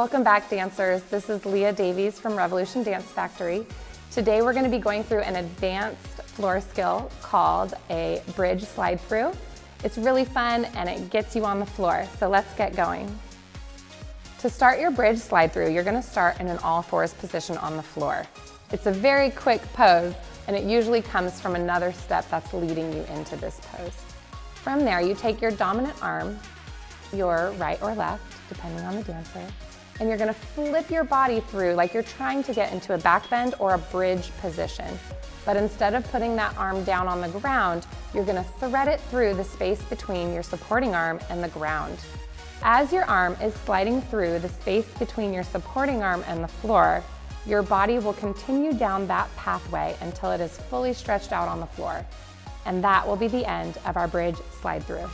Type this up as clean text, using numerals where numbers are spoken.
Welcome back, dancers. This is Leah Davies from Revolution Dance Factory. Today we're going to be going through an advanced floor skill called a bridge slide through. It's really fun and it gets you on the floor, so let's get going. To start your bridge slide through, you're going to start in an all-fours position on the floor. It's a very quick pose and it usually comes from another step that's leading you into this pose. From there, you take your dominant arm, your right or left, depending on the dancer, and you're going to flip your body through like you're trying to get into a back bend or a bridge position. But instead of putting that arm down on the ground, you're going to thread it through the space between your supporting arm and the ground. As your arm is sliding through the space between your supporting arm and the floor, your body will continue down that pathway until it is fully stretched out on the floor. And that will be the end of our bridge slide through.